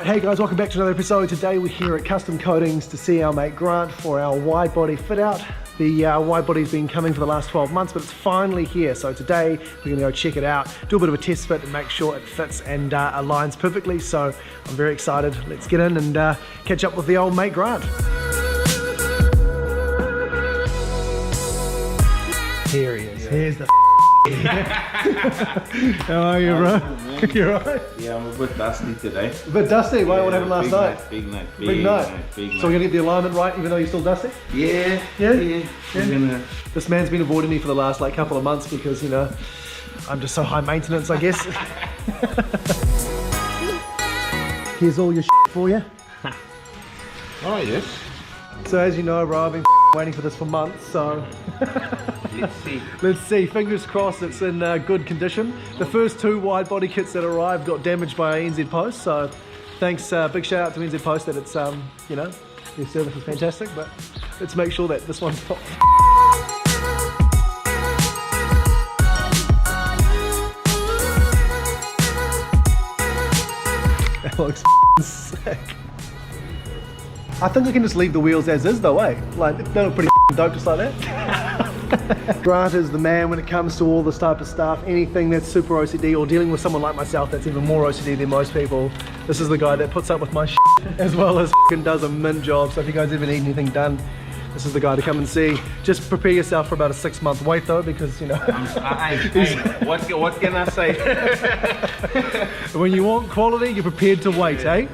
Hey guys, welcome back to another episode. Today we're here at Custom Coatings to see our mate Grant for our wide body fit out. The wide body's been coming for the last 12 months, but it's finally here. So today we're gonna go check it out, do a bit of a test fit and make sure it fits and aligns perfectly. So I'm very excited. Let's get in and catch up with the old mate Grant. Here he is, here's the How are you, bro? You alright? Yeah, I'm a bit dusty today. A bit dusty? Why? What happened last night? Big night. Big night. So we're gonna get the alignment right even though you're still dusty? Yeah. Yeah? We're gonna... This man's been avoiding me for the last couple of months because, you know, I'm just so high maintenance, I guess. Here's all your for you. Oh, yes. So as you know, bro, I've been waiting for this for months, so Let's see. let's see, fingers crossed it's in good condition. The first two wide body kits that arrived got damaged by NZ Post, so thanks, big shout out to NZ Post that it's, you know, their service is fantastic, but let's make sure that this one's not. That looks sick. I think I can just leave the wheels as is though, eh? Like, they look pretty dope just like that. Grant is the man when it comes to all this type of stuff. Anything that's super OCD or dealing with someone like myself that's even more OCD than most people. This is the guy that puts up with my shit as well as does a mint job. So if you guys ever need anything done, this is the guy to come and see. Just prepare yourself for about a 6-month wait though, because, you know. What can I say? When you want quality, you're prepared to wait, eh?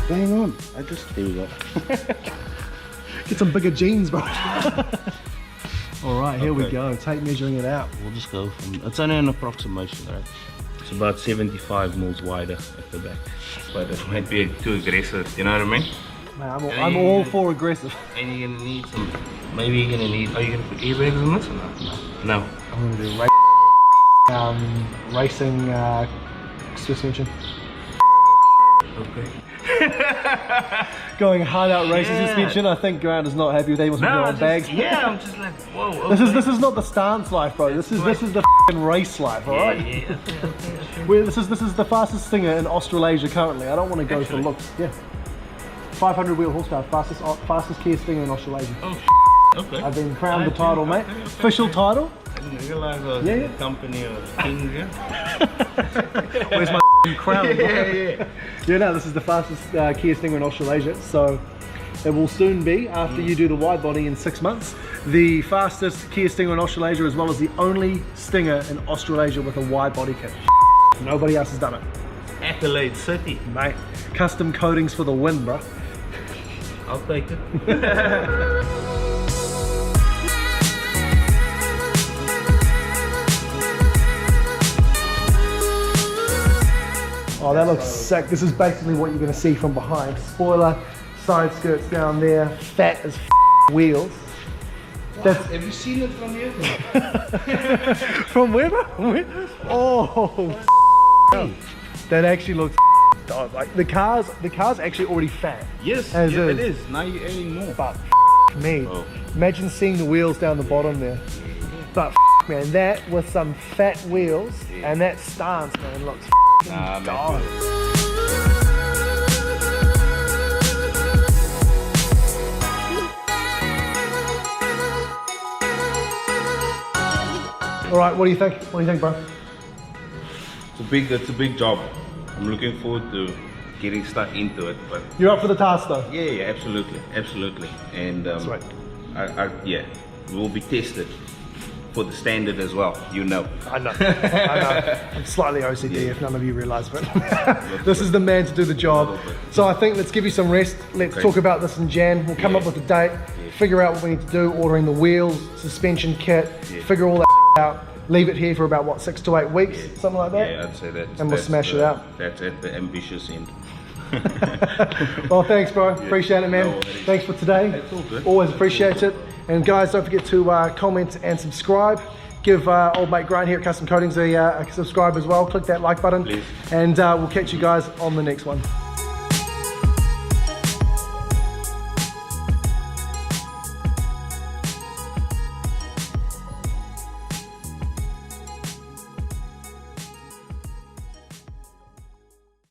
Hang on. There we go. Get some bigger jeans, bro. All right, here we go. Tape measuring it out. We'll just go from... It's only an approximation, right? It's about 75 mils wider at the back. But it might be too aggressive, you know what I mean? Man, I'm all for aggressive. And you're gonna need some... Maybe you're gonna need... Are you gonna put airbags in this or not? No. I'm gonna do racing suspension. Okay. Going hard out racing suspension. I think Grant is not happy with that. He wants to put on bags. Yeah, I'm just like, whoa. Okay. This is not the stance life, bro. This is the f***ing race life, alright? Yeah. This is the fastest stinger in Australasia currently. I don't want to go for looks. Yeah. 500 wheel horsepower, fastest Kia stinger in Australasia. Oh, okay. I've been crowned the title, mate. Official title. I didn't realize I was a company of kings, yeah? Where's my crown? Yeah, no, this is the fastest Kia stinger in Australasia, so it will soon be, after you do the wide body in 6 months, the fastest Kia stinger in Australasia, as well as the only stinger in Australasia with a wide body kit. Nobody else has done it. Accolade City. Mate, Custom Coatings for the win, bro. I'll take it. Oh, that looks sick. This is basically what you're going to see from behind. Spoiler, side skirts down there, fat as wheels. Wow. Have you seen it from here? From where? Oh, that actually looks dope. Like the car's actually already fat. Yes, as it is. Now you're adding more. But me, imagine seeing the wheels down the bottom there. But man, that with some fat wheels and that stance, man, looks dope. All right, what do you think? What do you think, bro? It's a big job. I'm looking forward to getting stuck into it, but You're up for the task, though. yeah, absolutely. And That's right. yeah, we'll be tested for the standard as well. You know. I know. I'm slightly OCD if none of you realise, but this is the man to do the job. So I think let's give you some rest. Let's talk about this in Jan. We'll come up with a date, figure out what we need to do, ordering the wheels, suspension kit, figure all that out. Leave it here for about, what, 6 to 8 weeks, something like that? Yeah, I'd say that. And we'll smash it out. That's at the ambitious end. Well, thanks, bro. Appreciate it, man. No worries. Thanks for today. It's all good. Always appreciate it. And guys, don't forget to comment and subscribe. Give old mate Grant here at Custom Coatings a subscribe as well. Click that like button. Please. And we'll catch you guys on the next one.